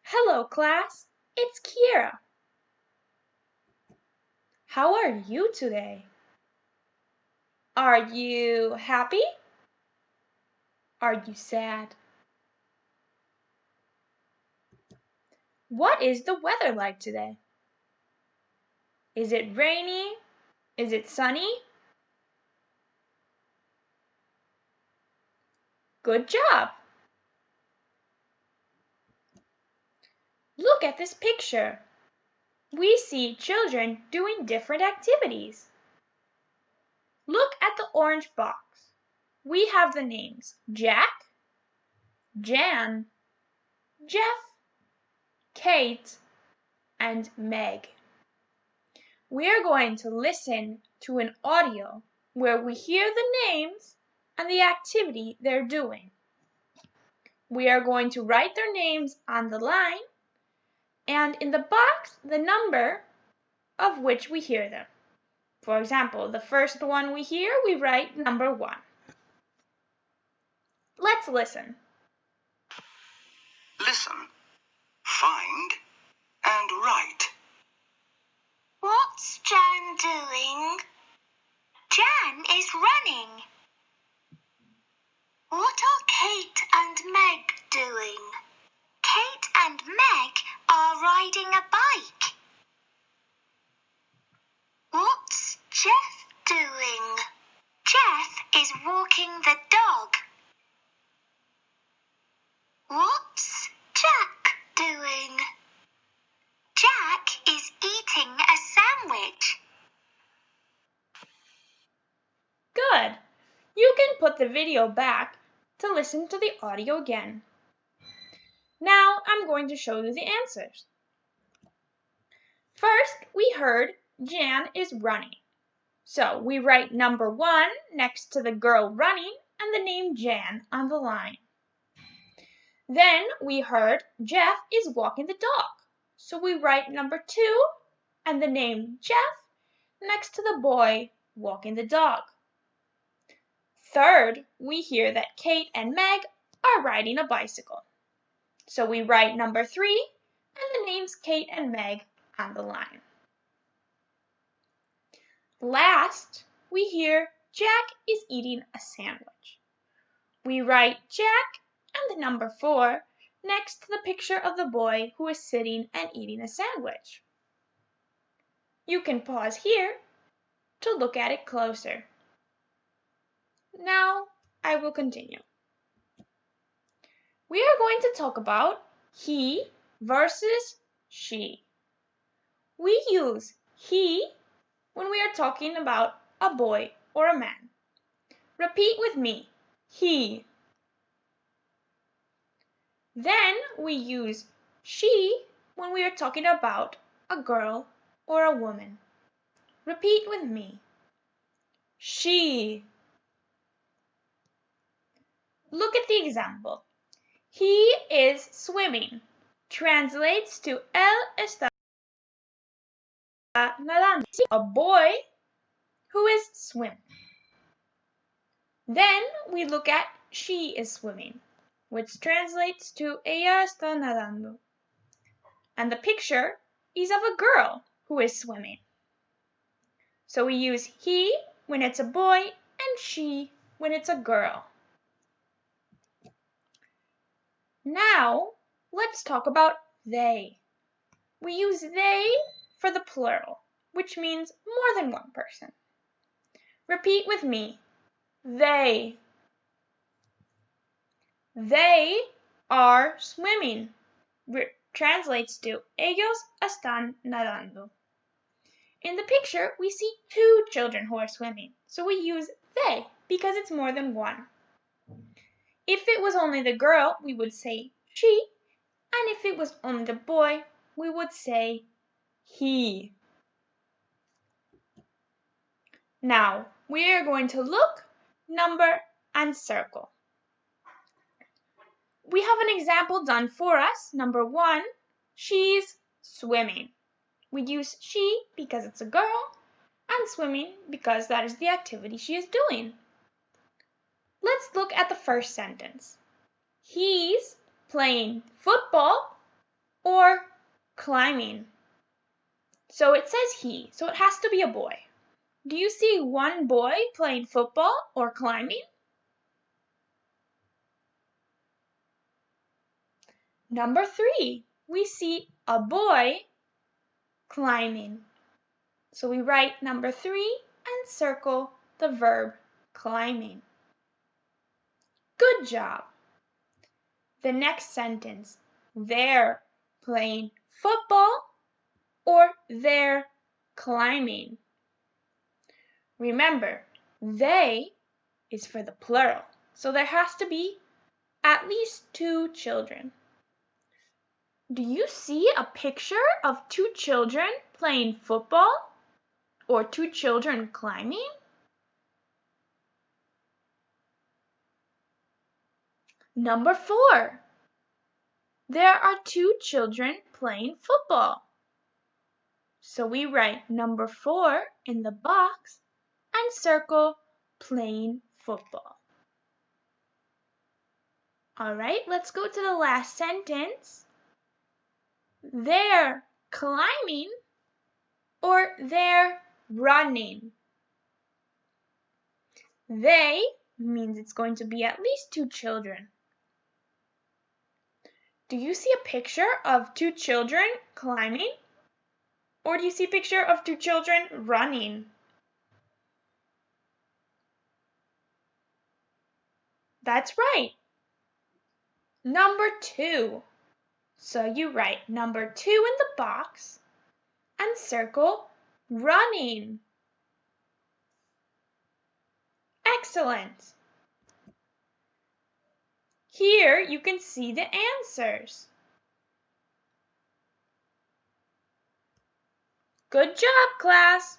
Hello, class. It's Kiera. How are you today? Are you happy? Are you sad? What is the weather like today? Is it rainy? Is it sunny? Good job! Look at this picture. We see children doing different activities. Look at the orange box. We have the names Jack, Jan, Jeff, Kate, and Meg. We are going to listen to an audio where we hear the names and the activity they're doing. We are going to write their names on the line and in the box the number of which we hear them. For example, the first one we hear, we write number 1. Let's listen. Listen, find, and write. What's Jan doing? Jan is running. What are Kate and Meg doing? Kate and Meg are riding a bike. What's Jeff doing? Jeff is walking the dog. What's Jack doing? Jack is eating a sandwich. Good. You can put the video back to listen to the audio again. Now I'm going to show you the answers. First, we heard Jan is running. So we write number 1 next to the girl running and the name Jan on the line. Then we heard Jeff is walking the dog. So we write number 2 and the name Jeff next to the boy walking the dog. Third, we hear that Kate and Meg are riding a bicycle. So we write number 3 and the names Kate and Meg on the line. Last, we hear Jack is eating a sandwich. We write Jack and the number 4 next to the picture of the boy who is sitting and eating a sandwich. You can pause here to look at it closer. Now I will continue. We are going to talk about he versus she. We use he when we are talking about a boy or a man. Repeat with me, he. Then we use she when we are talking about a girl or a woman. Repeat with me, she. Look at the example. He is swimming. Translates to él está nadando. A boy who is swimming. Then we look at she is swimming, which translates to ella está nadando. And the picture is of a girl who is swimming. So we use he when it's a boy and she when it's a girl. Now, let's talk about they. We use they for the plural, which means more than one person. Repeat with me, they. They are swimming. Translates to ellos están nadando. In the picture, we see 2 children who are swimming, so we use they because it's more than one. If it was only the girl, we would say she, and if it was only the boy, we would say he. Now, we are going to look, number, and circle. We have an example done for us. Number 1, she's swimming. We use she because it's a girl, and swimming because that is the activity she is doing. Let's look at the first sentence. He's playing football or climbing? So it says he, so it has to be a boy. Do you see one boy playing football or climbing? Number 3, we see a boy climbing. So we write number 3 and circle the verb climbing. Good job. The next sentence, they're playing football or they're climbing. Remember, they is for the plural, so there has to be at least 2 children. Do you see a picture of 2 children playing football or 2 children climbing? Number 4. There are 2 children playing football. So we write number 4 in the box and circle playing football. All right, let's go to the last sentence. They're climbing or they're running. They means it's going to be at least 2 children. Do you see a picture of 2 children climbing? Or do you see a picture of 2 children running? That's right. Number 2. So you write number 2 in the box and circle running. Excellent. Here you can see the answers. Good job, class.